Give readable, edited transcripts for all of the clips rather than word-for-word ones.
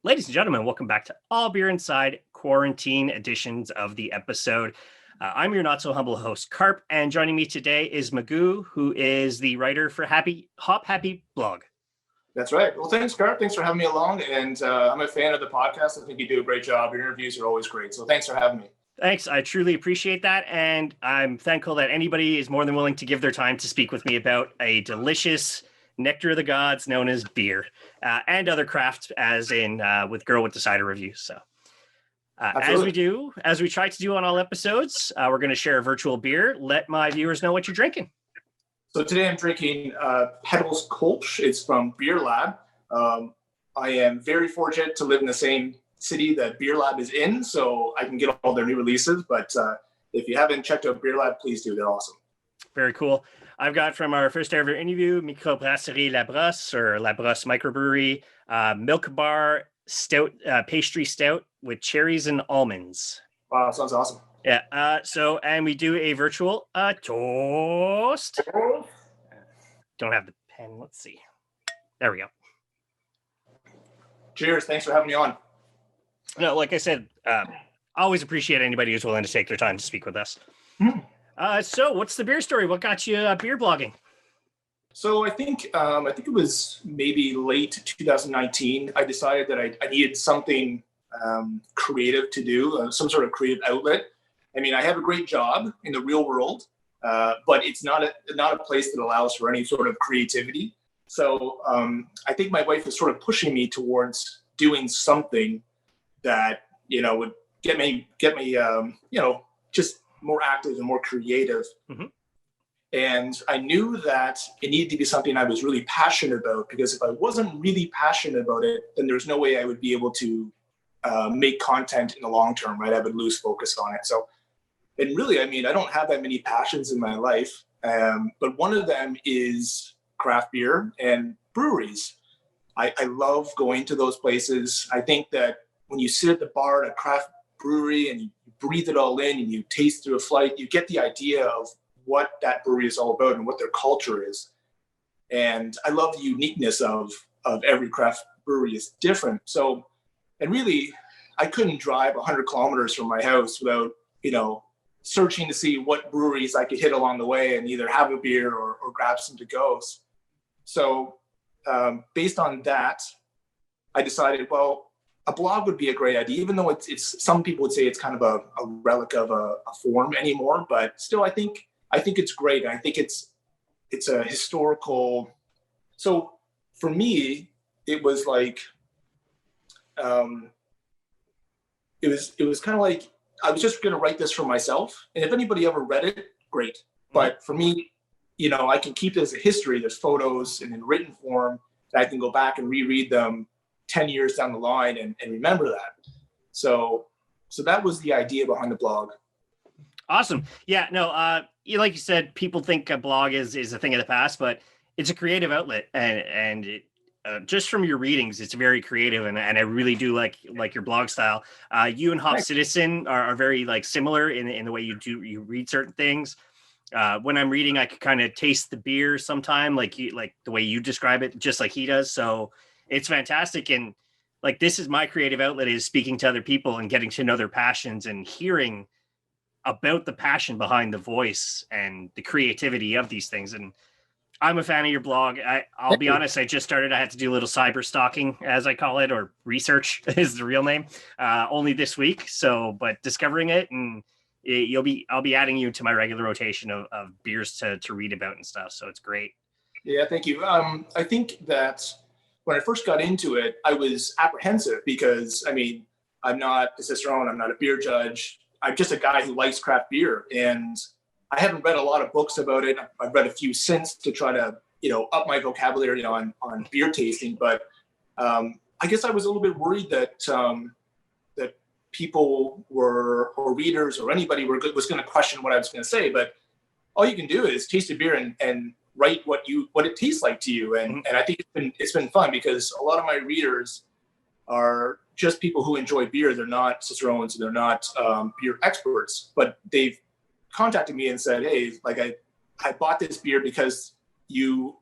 Ladies and gentlemen, welcome back to All Beer Inside quarantine editions of the episode. I'm your not so humble host, Carp, and joining me today is McGoo, who is the writer for Hop Happy blog. That's right. Well, thanks, Carp. Thanks for having me along. And I'm a fan of the podcast. I think you do a great job. Your interviews are always great. So thanks for having me. Thanks. I truly appreciate that. And I'm thankful that anybody is more than willing to give their time to speak with me about a delicious nectar of the gods known as beer, and other crafts, as in with Girl with the Cider reviews. So as we try to do on all episodes, we're going to share a virtual beer. Let my viewers know what you're drinking. So today I'm drinking Petals Kolsch. It's from Beerlab. I am very fortunate to live in the same city that Beerlab is in, so I can get all their new releases. But if you haven't checked out Beerlab, please do. They're awesome. Very cool. I've got from our first ever interview, Microbrasserie Labrosse or Labrosse Microbrasserie, milk bar stout, pastry stout with cherries and almonds. Wow, sounds awesome. Yeah. And we do a virtual toast. Don't have the pen. Let's see. There we go. Cheers. Thanks for having me on. No, like I said, always appreciate anybody who's willing to take their time to speak with us. So what's the beer story? What got you beer blogging? So I think it was maybe late 2019. I decided that I needed something creative to do, some sort of creative outlet. I mean, I have a great job in the real world, but it's not a place that allows for any sort of creativity. So I think my wife was sort of pushing me towards doing something that, would get me just more active and more creative. Mm-hmm. And I knew that it needed to be something I was really passionate about, because if I wasn't really passionate about it, then there's no way I would be able to make content in the long term, right? I would lose focus on it. So, and really, I mean, I don't have that many passions in my life, but one of them is craft beer and breweries. I love going to those places. I think that when you sit at the bar at a craft brewery and you breathe it all in and you taste through a flight, you get the idea of what that brewery is all about and what their culture is. And I love the uniqueness of every craft brewery is different. So, and really, I couldn't drive 100 kilometers from my house without, searching to see what breweries I could hit along the way and either have a beer or grab some to-goes. So based on that, I decided, well, a blog would be a great idea, even though it's some people would say it's kind of a relic of a form anymore, but still I think it's great. And I think it's a historical. So for me, it was like, it was kind of like, I was just going to write this for myself. And if anybody ever read it, great. But for me, I can keep it as a history. There's photos and in written form that I can go back and reread them 10 years down the line and remember that. So that was the idea behind the blog. Awesome. Yeah, no, like you said, people think a blog is a thing of the past, but it's a creative outlet, and it, just from your readings, it's very creative, and I really do like your blog style. You and Hop Citizen are very similar in the way you read certain things. When I'm reading, I could kind of taste the beer sometime, like the way you describe it, just like he does. So it's fantastic. And this is my creative outlet, is speaking to other people and getting to know their passions and hearing about the passion behind the voice and the creativity of these things. And I'm a fan of your blog. I'll be honest, I just started. I had to do a little cyber stalking, as I call it, or research is the real name, only this week. So, but discovering it, and I'll be adding you to my regular rotation of beers to read about and stuff. So it's great. Yeah, thank you. I think that when I first got into it, I was apprehensive because, I mean, I'm not a cicerone, I'm not a beer judge. I'm just a guy who likes craft beer, and I haven't read a lot of books about it. I've read a few since to try to, up my vocabulary on beer tasting. But I guess I was a little bit worried that that people or readers or anybody was going to question what I was going to say. But all you can do is taste a beer and write what it tastes like to you. And I think it's been fun, because a lot of my readers are just people who enjoy beer. They're not cicerones, they're not beer experts, but they've contacted me and said, hey, I bought this beer because you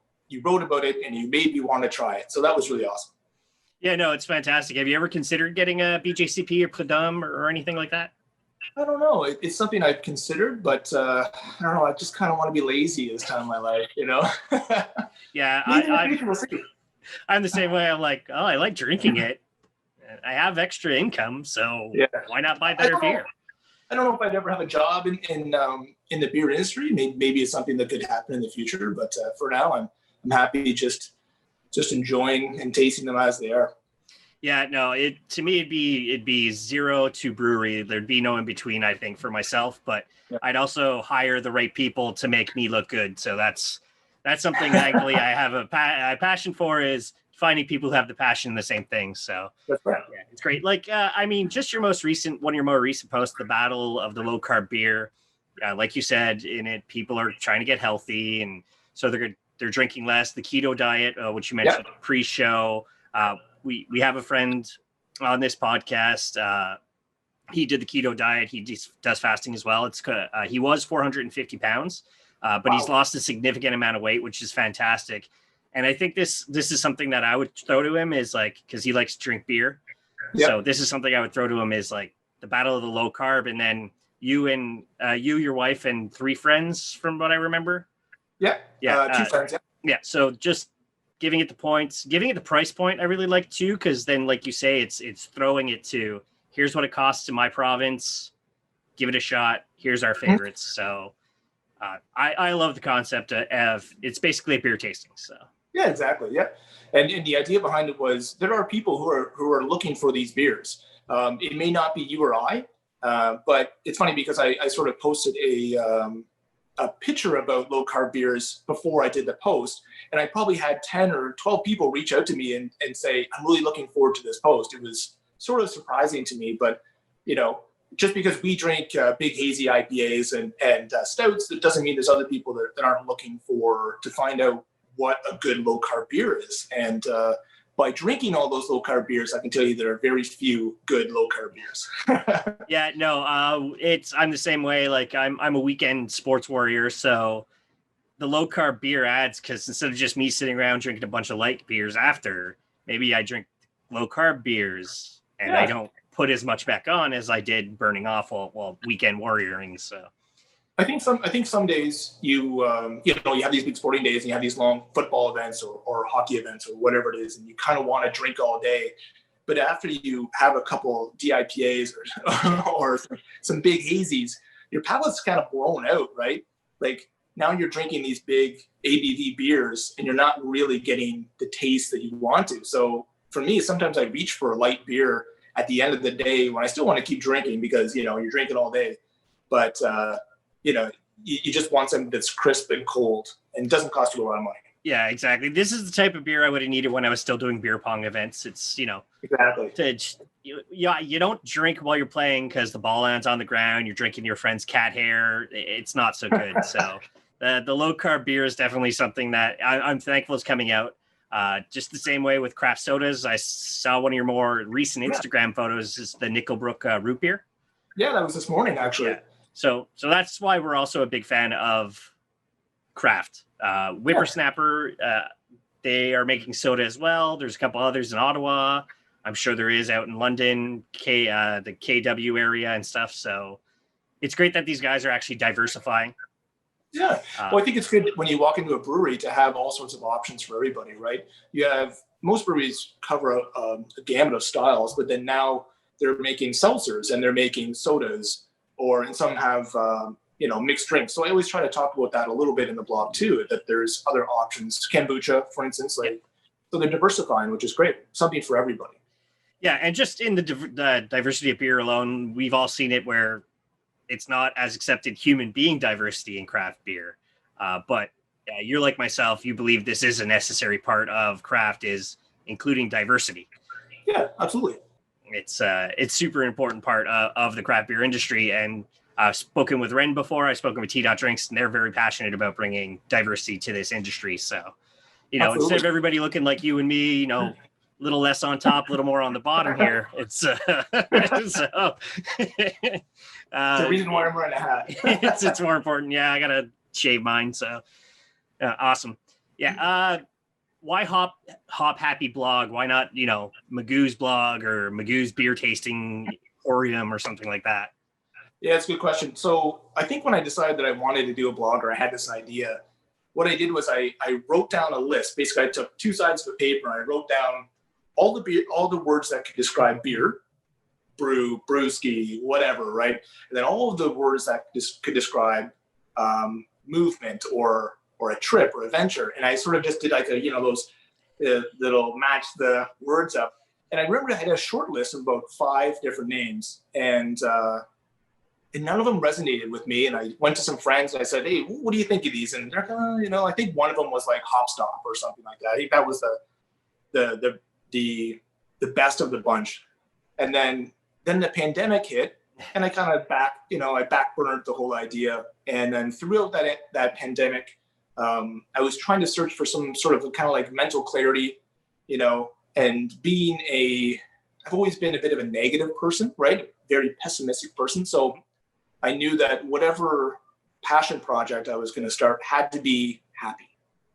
wrote about it and you made me want to try it. So that was really awesome. Yeah, no, it's fantastic. Have you ever considered getting a BJCP or Pradum or anything like that? I don't know. It's something I've considered, but I don't know. I just kind of want to be lazy this time in my life, you know? Yeah, Maybe in the future, we'll see. I'm the same way. I'm like, oh, I like drinking it. I have extra income, so Yeah. why not buy better beer? I don't know if I'd ever have a job in the beer industry. Maybe it's something that could happen in the future, but for now, I'm happy just enjoying and tasting them as they are. Yeah, no, to me it'd be zero to brewery. There'd be no in between, I think, for myself. But Yeah. I'd also hire the right people to make me look good. So that's something thankfully I have a passion for, is finding people who have the passion in the same thing. So That's right. yeah, it's great. Like I mean, just one of your more recent posts, the battle of the low carb beer. Like you said, in it, people are trying to get healthy, and so they're drinking less. The keto diet, which you mentioned pre-show. We have a friend on this podcast. He did the keto diet. He does fasting as well. He was 450 pounds, but he's lost a significant amount of weight, which is fantastic. And I think this is something that I would throw to him, is like, because he likes to drink beer. Yep. So this is something I would throw to him, is like the battle of the low carb, and then you, your wife, and 3 friends, from what I remember. Yeah. 2 friends. Yeah. Yeah. So just giving it the points, giving it the price point, I really like too, because then, like you say, it's throwing it to, here's what it costs in my province. Give it a shot. Here's our favorites. So I love the concept of it's basically a beer tasting. So yeah, exactly. Yeah, and the idea behind it was there are people who are looking for these beers. It may not be you or I, but it's funny because I sort of posted a picture about low carb beers before I did the post, and I probably had 10 or 12 people reach out to me and say, I'm really looking forward to this post. It was sort of surprising to me, but you know, just because we drink big hazy IPAs and stouts, that doesn't mean there's other people that aren't looking to find out what a good low carb beer is. And by drinking all those low carb beers, I can tell you there are very few good low carb beers. Yeah, no, I'm the same way. Like I'm a weekend sports warrior, so the low carb beer adds, because instead of just me sitting around drinking a bunch of light beers after, maybe I drink low carb beers and I don't put as much back on as I did burning off while weekend warrioring. So I think some days you have these big sporting days and you have these long football events or hockey events or whatever it is, and you kind of want to drink all day. But after you have a couple DIPAs or some big hazies, your palate's kind of blown out, right? Like now you're drinking these big ABV beers and you're not really getting the taste that you want to. So for me, sometimes I reach for a light beer at the end of the day when I still want to keep drinking, because, you know, you're drinking all day. But, you just want something that's crisp and cold and doesn't cost you a lot of money. Yeah, exactly. This is the type of beer I would have needed when I was still doing beer pong events. It's, exactly. You don't drink while you're playing because the ball lands on the ground. You're drinking your friend's cat hair. It's not so good. So the low carb beer is definitely something that I'm thankful is coming out. Just the same way with craft sodas. I saw one of your more recent Instagram photos is the Nickelbrook root beer. Yeah, that was this morning, actually. Yeah. So that's why we're also a big fan of craft. Whippersnapper, they are making soda as well. There's a couple others in Ottawa. I'm sure there is out in London, the KW area and stuff. So it's great that these guys are actually diversifying. Yeah. Well, I think it's good when you walk into a brewery to have all sorts of options for everybody, right? You have, most breweries cover a gamut of styles, but then now they're making seltzers and they're making sodas, and some have, mixed drinks. So I always try to talk about that a little bit in the blog too, that there's other options. Kombucha, for instance, so they're diversifying, which is great. Something for everybody. Yeah. And just in the diversity of beer alone, we've all seen it where it's not as accepted human being diversity in craft beer. But you're like myself, you believe this is a necessary part of craft, is including diversity. Yeah, absolutely. It's super important part of the craft beer industry. And I've spoken with Ren before. I've spoken with T-Dot Drinks, and they're very passionate about bringing diversity to this industry. So, absolutely. Instead of everybody looking like you and me, a little less on top, a little more on the bottom here. It's so, it's the reason why I'm wearing a hat. it's more important. Yeah, I gotta shave mine. So awesome. Yeah. why Hop Happy blog? Why not, McGoo's blog or McGoo's beer tasting emporium or something like that? Yeah, it's a good question. So I think when I decided that I wanted to do a blog, or I had this idea, what I did was I wrote down a list. Basically, I took two sides of the paper and I wrote down all the words that could describe beer, brew, brewski, whatever, right? And then all of the words that could describe movement or a trip or a venture. And I sort of just did like those that'll match the words up. And I remember I had a short list of about 5 different names, and none of them resonated with me. And I went to some friends and I said, "Hey, what do you think of these?" And they're I think one of them was like Hop Stop or something like that. I think that was the best of the bunch. And then the pandemic hit, and I kind of I backburned the whole idea. And then throughout that pandemic, I was trying to search for some sort of kind of like mental clarity, and I've always been a bit of a negative person, right? Very pessimistic person. So I knew that whatever passion project I was going to start had to be happy.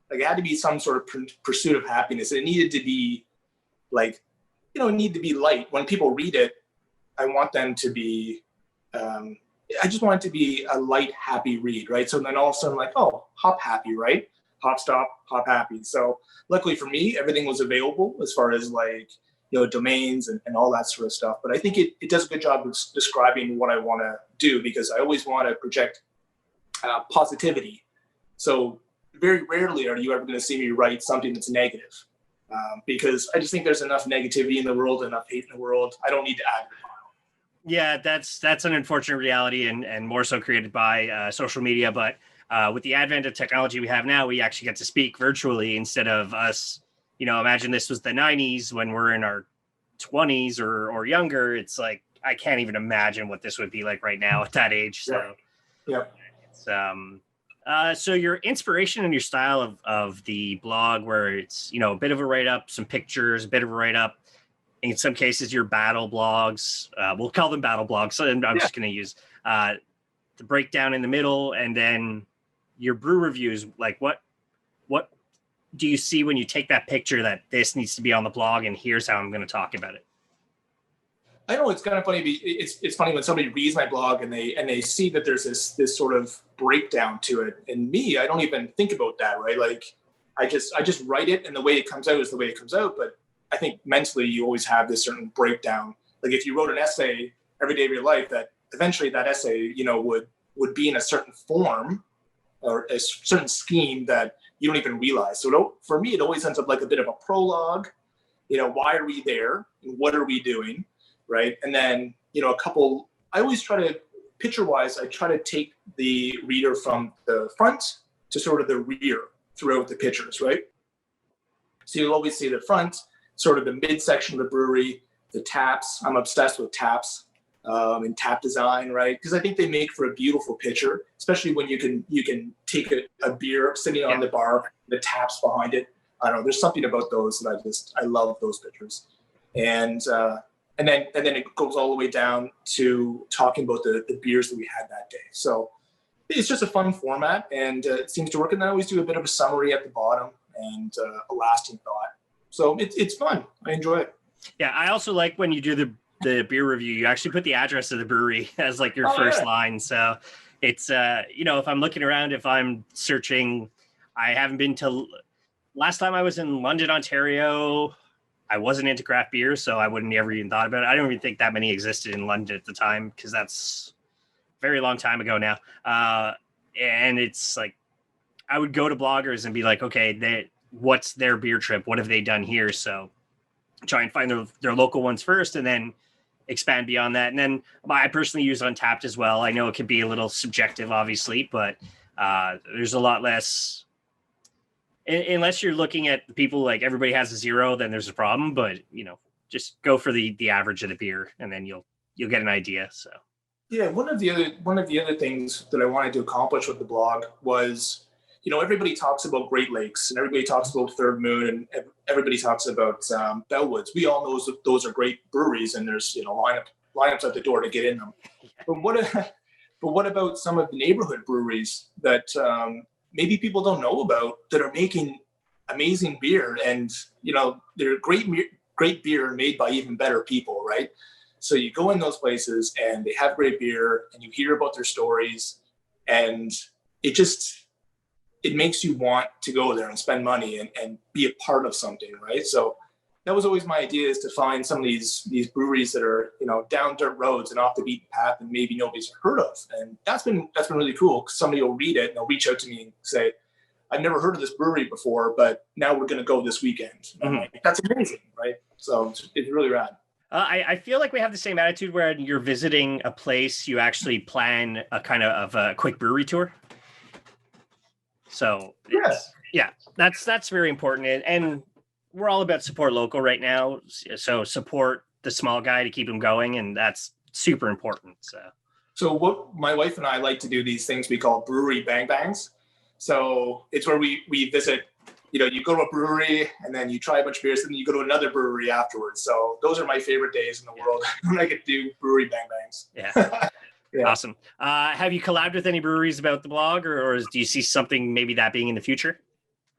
Like, it had to be some sort of pursuit of happiness. It needed to be like, it needed to be light. When people read it, I want them to be, I just want it to be a light, happy read, right? So then all of a sudden, like, oh, Hop Happy, right? Hop Stop, Hop Happy. So luckily for me, everything was available as far as like, domains and all that sort of stuff. But I think it does a good job of describing what I want to do, because I always want to project positivity. So very rarely are you ever going to see me write something that's negative, because I just think there's enough negativity in the world, enough hate in the world. I don't need to add to the pile. Yeah, that's an unfortunate reality, and more so created by social media. But with the advent of technology we have now, we actually get to speak virtually instead of us. Imagine this was the 90s when we're in our 20s or younger. It's like, I can't even imagine what this would be like right now at that age. So, yeah. It's, so your inspiration and your style of the blog, where it's, a bit of a write-up, some pictures, a bit of a write-up, in some cases, your battle blogs, we'll call them battle blogs. So I'm just going to use the breakdown in the middle, and then your brew reviews. Like, what do you see when you take that picture that this needs to be on the blog, and here's how I'm going to talk about it? I know it's kind of funny. It's funny when somebody reads my blog and they see that there's this sort of breakdown to it. And me, I don't even think about that, right? Like, I just write it, and the way it comes out is the way it comes out. But I think mentally you always have this certain breakdown. Like, if you wrote an essay every day of your life, that eventually that essay, would be in a certain form or a certain scheme that you don't even realize. So for me, it always ends up like a bit of a prologue. Why are we there? What are we doing? Right. And then, I always try to, picture-wise, I try to take the reader from the front to sort of the rear throughout the pictures, right? So you'll always see the front, sort of the midsection of the brewery, the taps. I'm obsessed with taps and tap design, right? Because I think they make for a beautiful picture, especially when you can take a beer sitting on the bar, the taps behind it. I don't know. There's something about those that I love those pictures. And then it goes all the way down to talking about the beers that we had that day. So it's just a fun format, and it seems to work. And I always do a bit of a summary at the bottom and a lasting thought. So it's fun. I enjoy it. Yeah, I also like when you do the beer review, you actually put the address of the brewery as like your first line. So it's, if I'm looking around, if I'm searching, I haven't been to, last time I was in London, Ontario, I wasn't into craft beer, so I wouldn't ever even thought about it. I don't even think that many existed in London at the time, because that's a very long time ago now. And it's like, I would go to bloggers and be like, okay, what's their beer trip? What have they done here? So try and find their local ones first, and then expand beyond that. And then I personally use Untappd as well. I know it can be a little subjective, obviously, but there's a lot less, unless you're looking at the people, like everybody has a 0, then there's a problem. But just go for the average of the beer, and then you'll get an idea. So yeah, one of the other things that I wanted to accomplish with the blog was, everybody talks about Great Lakes, and everybody talks about Third Moon, and everybody talks about Bellwoods. We all know those are great breweries, and there's lineups at the door to get in them. But what about some of the neighborhood breweries that maybe people don't know about, that are making amazing beer, and they're great beer made by even better people, right? So you go in those places and they have great beer, and you hear about their stories, and it makes you want to go there and spend money and be a part of something, right? So that was always my idea, is to find some of these breweries that are, down dirt roads and off the beaten path and maybe nobody's heard of. And that's been really cool, because somebody will read it and they'll reach out to me and say, I've never heard of this brewery before, but now we're going to go this weekend. And I'm like, that's amazing, right? So it's really rad. I feel like we have the same attitude where you're visiting a place, you actually plan a kind of a quick brewery tour. So Yes. Yeah, that's very important. And we're all about support local right now. So support the small guy to keep him going. And that's super important. So what my wife and I like to do, these things we call brewery bang bangs. So it's where we visit, you go to a brewery and then you try a bunch of beers and then you go to another brewery afterwards. So those are my favorite days in the world when I get to do brewery bang bangs. Yeah. Yeah. Awesome. Have you collabed with any breweries about the blog, or do you see something maybe that being in the future?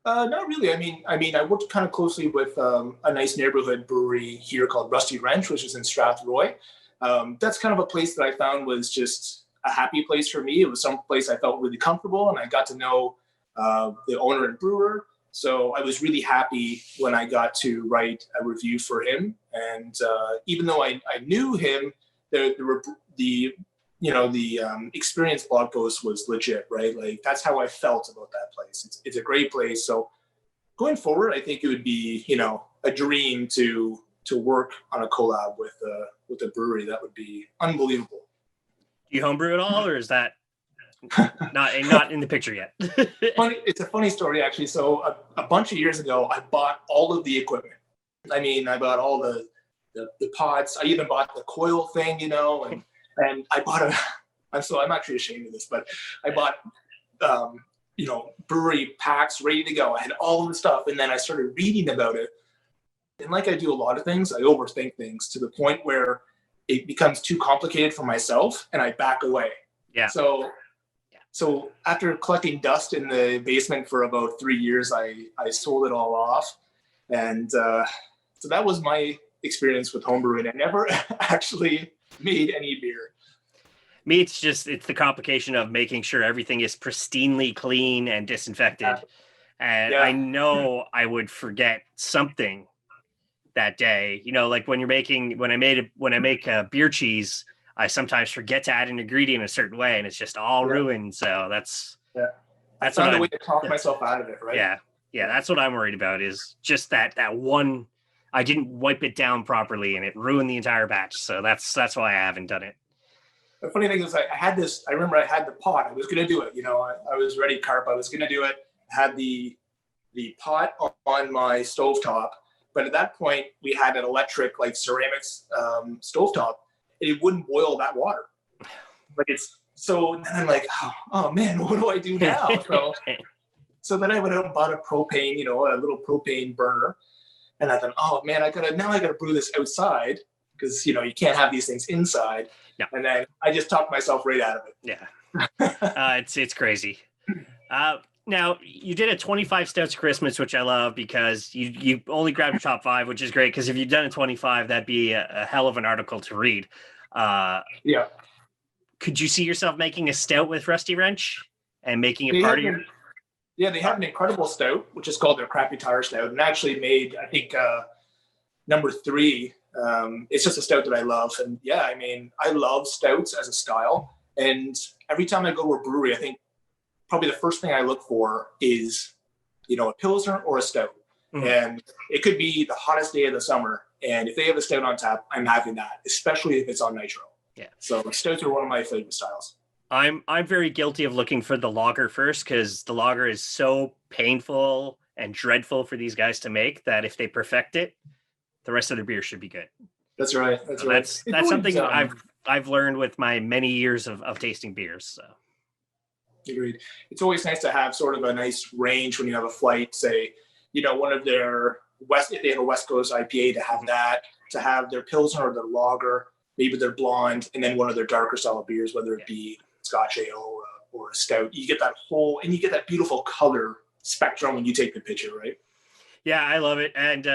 Not really. I mean, I worked kind of closely with a nice neighborhood brewery here called Rusty Wrench, which is in Strathroy. That's kind of a place that I found was just a happy place for me. It was some place I felt really comfortable, and I got to know the owner and brewer. So I was really happy when I got to write a review for him. And even though I knew him, the experience blog post was legit, right? Like, that's how I felt about that place. It's a great place. So going forward, I think it would be, a dream to work on a collab with a brewery. That would be unbelievable. Do you homebrew at all, or is that not in the picture yet? It's a funny story, actually. So a bunch of years ago, I bought all of the equipment. I mean, I bought all the pots. I even bought the coil thing, and I bought I'm actually ashamed of this, but I bought, brewery packs ready to go. I had all of the stuff, and then I started reading about it. And like I do a lot of things, I overthink things to the point where it becomes too complicated for myself, and I back away. Yeah. So after collecting dust in the basement for about 3 years, I sold it all off. And so that was my experience with homebrewing. I never actually made any beer. Me, it's the complication of making sure everything is pristinely clean and disinfected. And I know I would forget something that day. Like when I make beer cheese, I sometimes forget to add an ingredient a certain way, and it's just all ruined. So that's I found a way to talk myself out of it, right? Yeah. That's what I'm worried about, is just that one. I didn't wipe it down properly, and it ruined the entire batch. So that's why I haven't done it. The funny thing is, I remember I had the pot. I was going to do it. I was ready carp. I was going to do it. I had the pot on my stovetop. But at that point, we had an electric, like, ceramics stovetop. It wouldn't boil that water. So then I'm like, oh man, what do I do now? So then I went out and bought a propane, a little propane burner. And I thought, oh man, I gotta brew this outside, because you can't have these things inside. No. And then I just talked myself right out of it. Yeah. It's crazy. Now, you did a 25 stouts Christmas, which I love, because you only grabbed your top 5, which is great, because if you'd done a 25, that'd be a hell of an article to read. Yeah. Could you see yourself making a stout with Rusty Wrench and making it part of your... Yeah, they have an incredible stout, which is called their Crappy Tire Stout, and actually made, I think, number 3. It's just a stout that I love. And yeah, I mean, I love stouts as a style. And every time I go to a brewery, I think probably the first thing I look for is, a Pilsner or a stout. Mm-hmm. And it could be the hottest day of the summer. And if they have a stout on tap, I'm having that, especially if it's on nitro. Yeah. So stouts are one of my favorite styles. I'm very guilty of looking for the lager first, because the lager is so painful and dreadful for these guys to make that if they perfect it, the rest of their beer should be good. That's right. That's something I've learned with my many years of tasting beers. So. Agreed. It's always nice to have sort of a nice range when you have a flight, say, one of their if they have a West Coast IPA, to have that, to have their Pilsner or their lager, maybe their blonde, and then one of their darker style beers, whether it be Scotch ale or a stout. You get that beautiful color spectrum when you take the picture, right? Yeah, I love it. And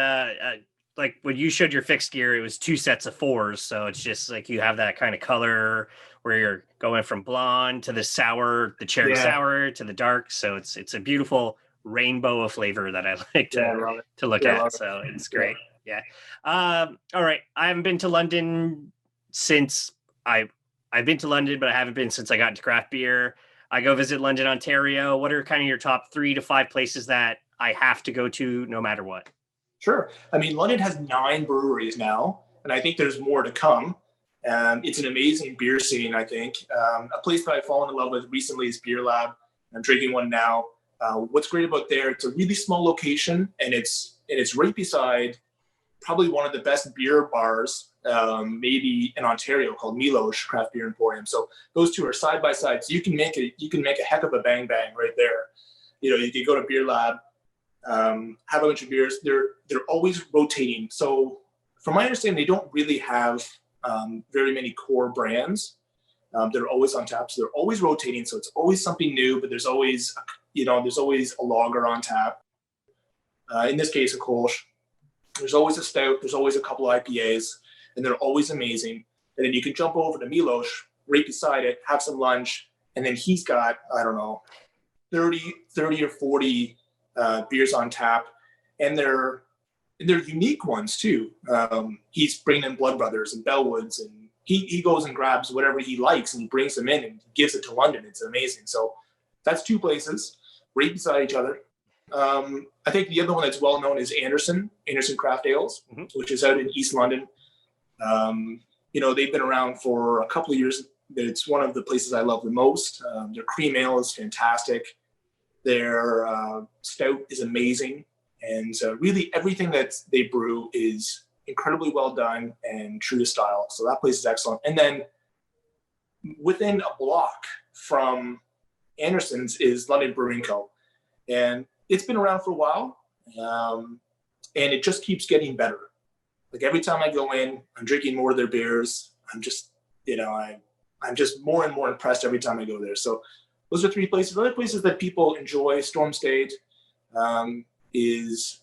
like when you showed your fixed gear, it was 2 sets of 4s. So it's just like you have that kind of color where you're going from blonde to the sour, the cherry Yeah, sour to the dark. So it's a beautiful rainbow of flavor that I like yeah, I love it. to look Yeah, I at. love it. So it's Yeah, great. Yeah. All right. I haven't been to London since I I've been to London, but I haven't been since I got into craft beer. I go visit London, Ontario. What are kind of your top 3 to 5 places that I have to go to no matter what? sure. I mean, London has 9 breweries now, and I think there's more to come. It's an amazing beer scene, I think. A place that I've fallen in love with recently is Beerlab. I'm drinking one now. What's great about there, it's a really small location, and it's right beside probably one of the best beer bars, maybe in Ontario, called Milosh Craft Beer Emporium. So those two are side by side. So you can make a heck of a bang bang right there. You can go to Beer Lab, have a bunch of beers. They're always rotating. So from my understanding, they don't really have very many core brands. They're always on tap, so they're always rotating. So it's always something new, but there's always a lager on tap. In this case, a Kolsch. There's always a stout. There's always a couple of IPAs, and they're always amazing. And then you can jump over to Milosh right beside it, have some lunch, and then he's got, I don't know, 30 or 40 beers on tap, and they're unique ones too. He's bringing in Blood Brothers and Bellwoods, and he goes and grabs whatever he likes and he brings them in and gives it to London. It's amazing. So that's 2 places right beside each other. I think the other one that's well known is Anderson Craft Ales, which is out in East London. They've been around for a couple of years. It's one of the places I love the most. Their cream ale is fantastic. Their stout is amazing. And really everything that they brew is incredibly well done and true to style. So that place is excellent. And then within a block from Anderson's is London Brewing Co. And it's been around for a while, and it just keeps getting better. Like every time I go in, I'm drinking more of their beers. I'm just more and more impressed every time I go there. So those are 3 places. Other places that people enjoy, Storm State is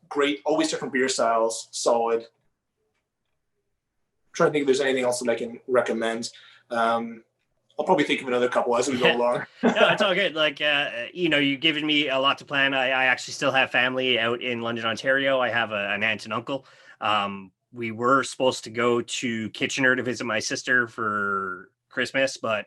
great. Always different beer styles, solid. I'm trying to think if there's anything else that I can recommend. I'll probably think of another couple as we go along. No, it's all good. Like, you've given me a lot to plan. I actually still have family out in London, Ontario. I have an aunt and uncle. We were supposed to go to Kitchener to visit my sister for Christmas, but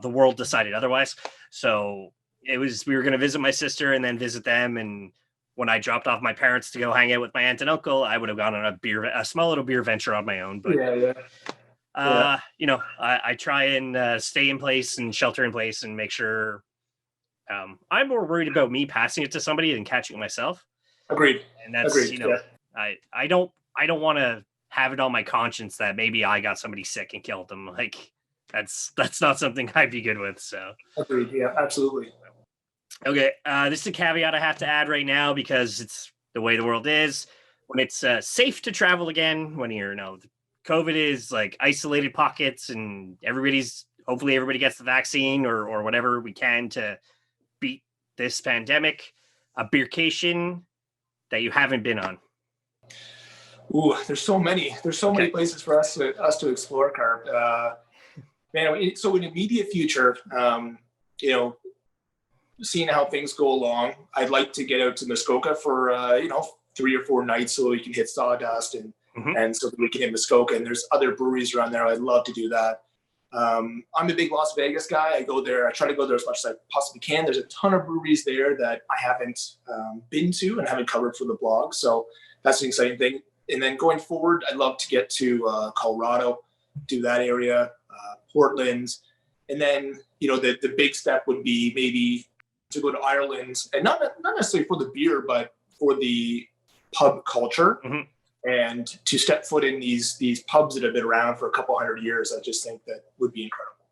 the world decided otherwise. So we were going to visit my sister and then visit them. And when I dropped off my parents to go hang out with my aunt and uncle, I would have gone on a small little beer venture on my own. But yeah. I try and stay in place and shelter in place and make sure I'm more worried about me passing it to somebody than catching it myself. Agreed. And that's, Agreed. I don't want to have it on my conscience that maybe I got somebody sick and killed them. Like that's not something I'd be good with. So agreed. Yeah, absolutely. Okay. This is a caveat I have to add right now because it's the way the world is. When it's safe to travel again, when COVID is like isolated pockets and hopefully everybody gets the vaccine or whatever we can to beat this pandemic, a beercation that you haven't been on. Ooh, there's so many many places for us to explore, Carp. So in the immediate future, seeing how things go along, I'd like to get out to Muskoka for 3 or 4 nights so we can hit Sawdust and so that we can hit Muskoka. And there's other breweries around there. I'd love to do that. I'm a big Las Vegas guy. I try to go there as much as I possibly can. There's a ton of breweries there that I haven't been to and haven't covered for the blog. So that's an exciting thing. And then going forward, I'd love to get to Colorado, do that area, Portland. And then, the big step would be maybe to go to Ireland, and not necessarily for the beer, but for the pub culture. And to step foot in these pubs that have been around for a couple hundred years, I just think that would be incredible.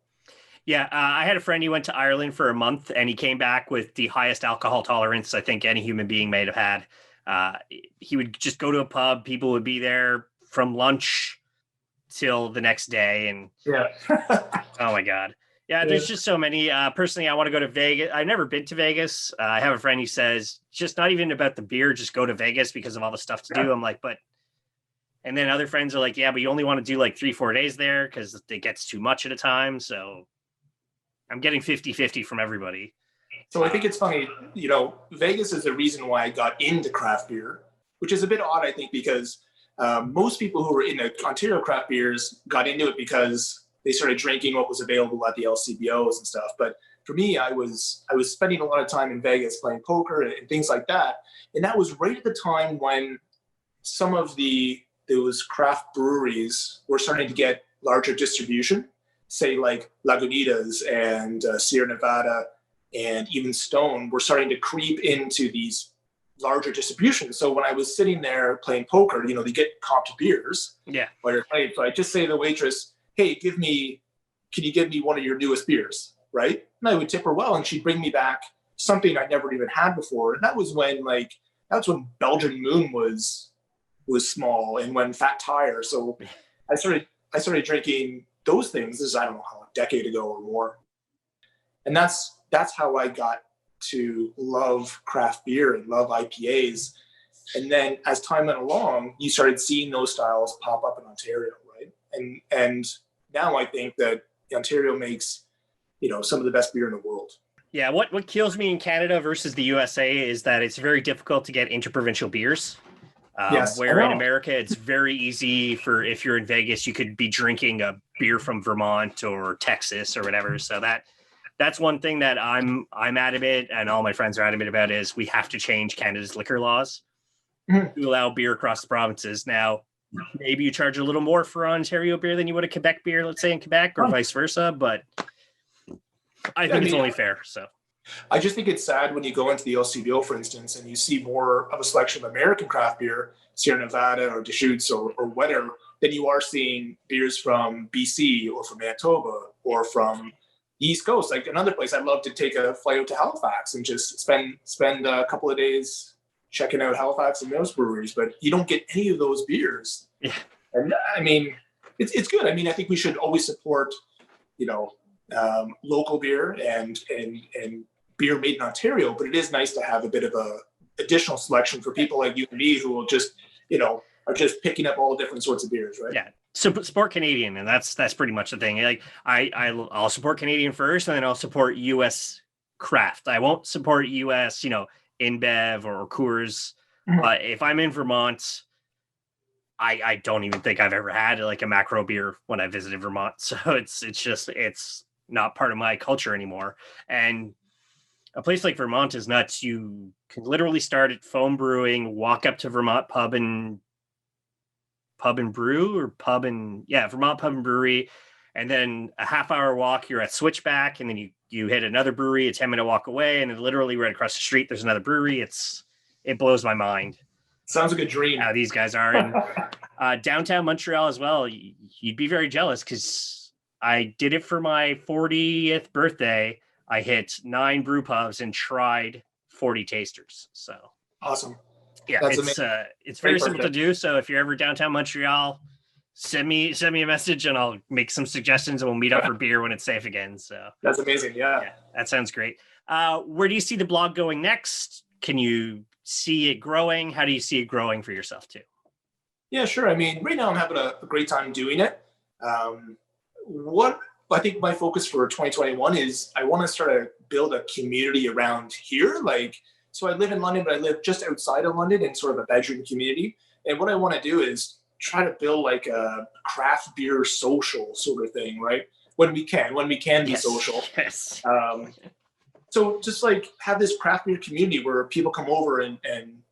Yeah, I had a friend who went to Ireland for a month, and he came back with the highest alcohol tolerance I think any human being may have had. He would just go to a pub, people would be there from lunch till the next day, and yeah. oh my God. Yeah, there's just so many. Personally, I want to go to Vegas. I've never been to Vegas. I have a friend who says just not even about the beer, just go to Vegas because of all the stuff to do. I'm like, but, and then other friends are like, yeah, but you only want to do like 3-4 days there because it gets too much at a time. So I'm getting 50-50 from everybody. So I think it's funny, Vegas is the reason why I got into craft beer, which is a bit odd, I think, because most people who were into Ontario craft beers got into it because they started drinking what was available at the LCBOs and stuff. But for me, I was spending a lot of time in Vegas playing poker and things like that. And that was right at the time when some of those craft breweries were starting to get larger distribution, say like Lagunitas and Sierra Nevada and even Stone were starting to creep into these larger distributions. So when I was sitting there playing poker, they get comped beers. Yeah. While you're playing. So I just say to the waitress, hey, can you give me one of your newest beers? Right. And I would tip her well, and she'd bring me back something I'd never even had before. And that was when Belgian Moon was small and when Fat Tire. So I started drinking those things. This is, I don't know how, a decade ago or more. And that's how I got to love craft beer and love IPAs. And then as time went along, you started seeing those styles pop up in Ontario, right? And now I think that Ontario makes, some of the best beer in the world. Yeah, what kills me in Canada versus the USA is that it's very difficult to get interprovincial beers. Yes, where in America, it's very easy for, if you're in Vegas, you could be drinking a beer from Vermont or Texas or whatever. So that's one thing that I'm adamant, and all my friends are adamant about, is we have to change Canada's liquor laws to allow beer across the provinces. Now, maybe you charge a little more for Ontario beer than you would a Quebec beer, let's say in Quebec, or vice versa, but I think it's only fair. So I just think it's sad when you go into the LCBO, for instance, and you see more of a selection of American craft beer, Sierra Nevada or Deschutes or whatever, than you are seeing beers from BC or from Manitoba or from the East Coast. Like another place, I'd love to take a flight out to Halifax and just spend a couple of days checking out Halifax and those breweries, but you don't get any of those beers. Yeah. And I mean, it's good. I mean, I think we should always support, local beer and beer made in Ontario, but it is nice to have a bit of a additional selection for people like you and me who will just, are just picking up all different sorts of beers, right? Yeah. So support Canadian, and that's pretty much the thing. Like I'll support Canadian first, and then I'll support US craft. I won't support US, InBev or Coors. But if I'm in Vermont, I don't even think I've ever had like a macro beer when I visited Vermont. So it's not part of my culture anymore. And a place like Vermont is nuts. You can literally start at foam brewing, walk up to Vermont Vermont Pub and Brewery. And then a half-hour walk, you're at Switchback, and then you hit another brewery, a 10-minute walk away, and then literally right across the street, there's another brewery. It blows my mind. Sounds like a dream. How these guys are. And downtown Montreal as well, you'd be very jealous because I did it for my 40th birthday. I hit 9 brew pubs and tried 40 tasters. So awesome. Yeah, it's very simple to do. So if you're ever downtown Montreal, send me a message and I'll make some suggestions and we'll meet up for beer when it's safe again. So that's amazing. Yeah, that sounds great. Where do you see the blog going next? Can you see it growing? How do you see it growing for yourself too? Yeah, sure. I mean, right now I'm having a great time doing it. What I think my focus for 2021 is I want to start to build a community around here. So I live in London, but I live just outside of London in sort of a bedroom community. And what I want to do is try to build like a craft beer social sort of thing, right? When we can be social. Yes. So just like have this craft beer community where people come over and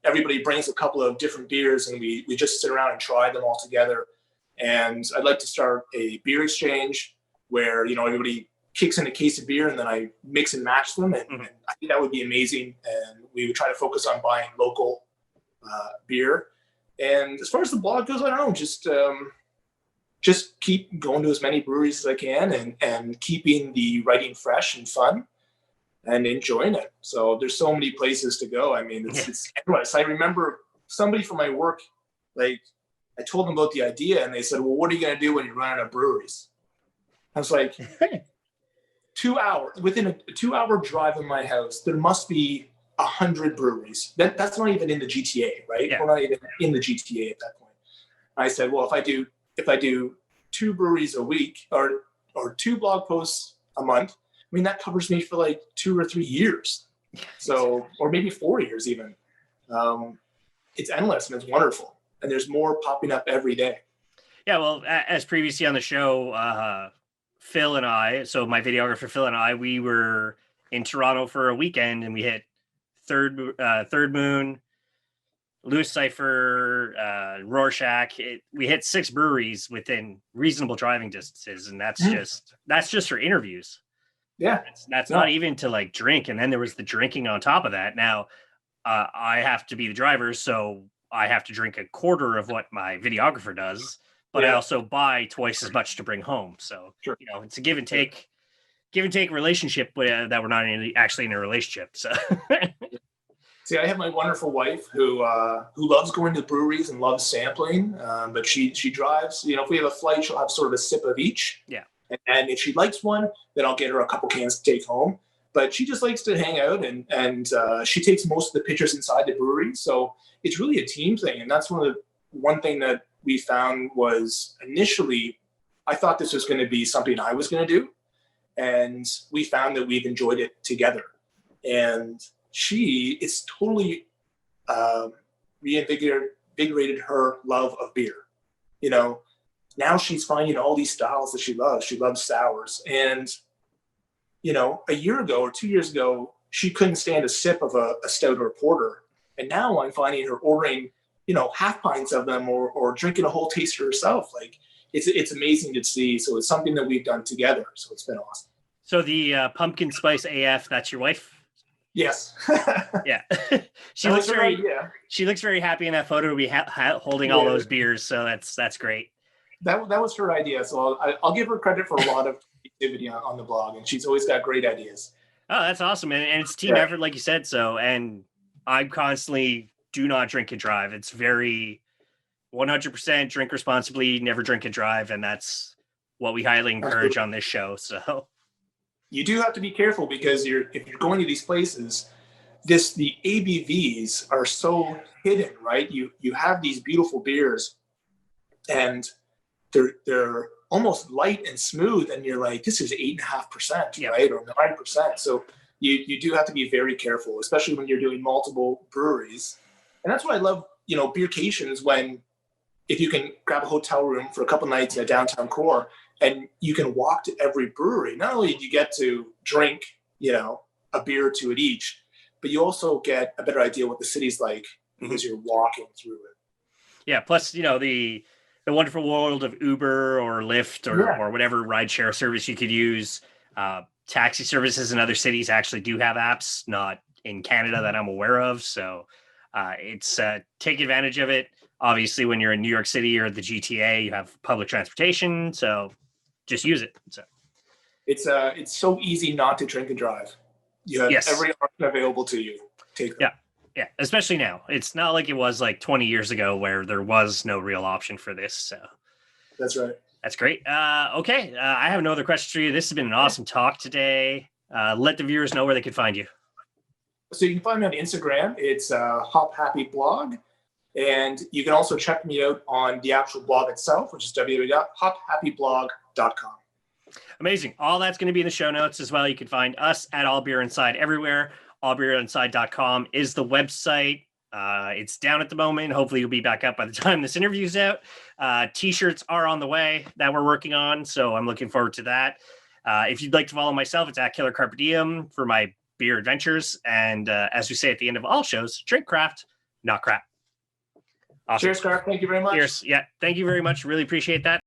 everybody brings a couple of different beers and we just sit around and try them all together. And I'd like to start a beer exchange where, everybody kicks in a case of beer and then I mix and match them. And I think that would be amazing. And we would try to focus on buying local beer. And as far as the blog goes, I don't know, just keep going to as many breweries as I can and keeping the writing fresh and fun and enjoying it. So there's so many places to go. I mean, it's endless. I remember somebody from my work, I told them about the idea and they said, well, what are you going to do when you run out of breweries? I was like, 2 hours, within a 2 hour drive of my house, there must be 100 breweries. That's not even in the GTA, right? Yeah. We're not even in the GTA at that point. I said, well, if I do 2 breweries a week or 2 blog posts a month, I mean, that covers me for like 2 or 3 years. So, or maybe 4 years even. It's endless and it's wonderful. And there's more popping up every day. Yeah, well, as previously on the show, Phil and I, so my videographer Phil and I, we were in Toronto for a weekend, and we hit Third Moon, Louis Cypher, Rorschach. We hit 6 breweries within reasonable driving distances, and that's just for interviews. Yeah, that's not even to like drink, and then there was the drinking on top of that. Now, I have to be the driver, so I have to drink a quarter of what my videographer does. But I also buy twice as much to bring home. So, it's a give and take relationship that we're not actually in a relationship. So, see, I have my wonderful wife who loves going to breweries and loves sampling. But she drives. If we have a flight, she'll have sort of a sip of each. Yeah. And if she likes one, then I'll get her a couple cans to take home. But she just likes to hang out, and she takes most of the pictures inside the brewery. So it's really a team thing, and that's one thing that we found was initially, I thought this was going to be something I was going to do. And we found that we've enjoyed it together. And it's totally reinvigorated her love of beer. Now she's finding all these styles that she loves. She loves sours. And, a year ago or 2 years ago, she couldn't stand a sip of a stout or a porter. And now I'm finding her ordering half pints of them or drinking a whole taster herself. Like it's amazing to see. So it's something that we've done together. So it's been awesome. So the pumpkin spice AF, that's your wife? Yes. Yeah. She looks very happy in that photo to be holding all those beers. So that's great. That was her idea. So I'll give her credit for a lot of activity on the blog, and she's always got great ideas. Oh, that's awesome. And it's team effort, like you said. So, and I'm constantly do not drink and drive. It's very 100% drink responsibly, never drink and drive. And that's what we highly encourage on this show. So you do have to be careful because if you're going to these places, the ABVs are so hidden, right? You have these beautiful beers and they're almost light and smooth. And you're like, this is 8.5%, right? Or 9%. So you do have to be very careful, especially when you're doing multiple breweries. And that's why I love, beercations if you can grab a hotel room for a couple nights in a downtown core and you can walk to every brewery. Not only do you get to drink, a beer or two at each, but you also get a better idea what the city's like because you're walking through it. Yeah. Plus, the wonderful world of Uber or Lyft or whatever rideshare service you could use. Taxi services in other cities actually do have apps, not in Canada that I'm aware of. So it's take advantage of it. Obviously, when you're in New York City or the GTA, you have public transportation. So just use it. So it's so easy not to drink and drive. You have every option available to you. Take them. Yeah, especially now. It's not like it was like 20 years ago where there was no real option for this. So that's right. That's great. Okay, I have no other questions for you. This has been an awesome talk today. Let the viewers know where they can find you. So you can find me on Instagram. It's Hop Happy Blog. And you can also check me out on the actual blog itself, which is www.hophappyblog.com. Amazing. All that's going to be in the show notes as well. You can find us at All Beer Inside everywhere. allbeerinside.com is the website. It's down at the moment. Hopefully it'll be back up by the time this interview's out. T-shirts are on the way that we're working on, so I'm looking forward to that. If you'd like to follow myself, it's at Killer Carpe Diem for my beer adventures. And as we say at the end of all shows, drink craft, not crap. Awesome. Cheers, Scarf. Thank you very much. Cheers. Yeah, thank you very much. Really appreciate that.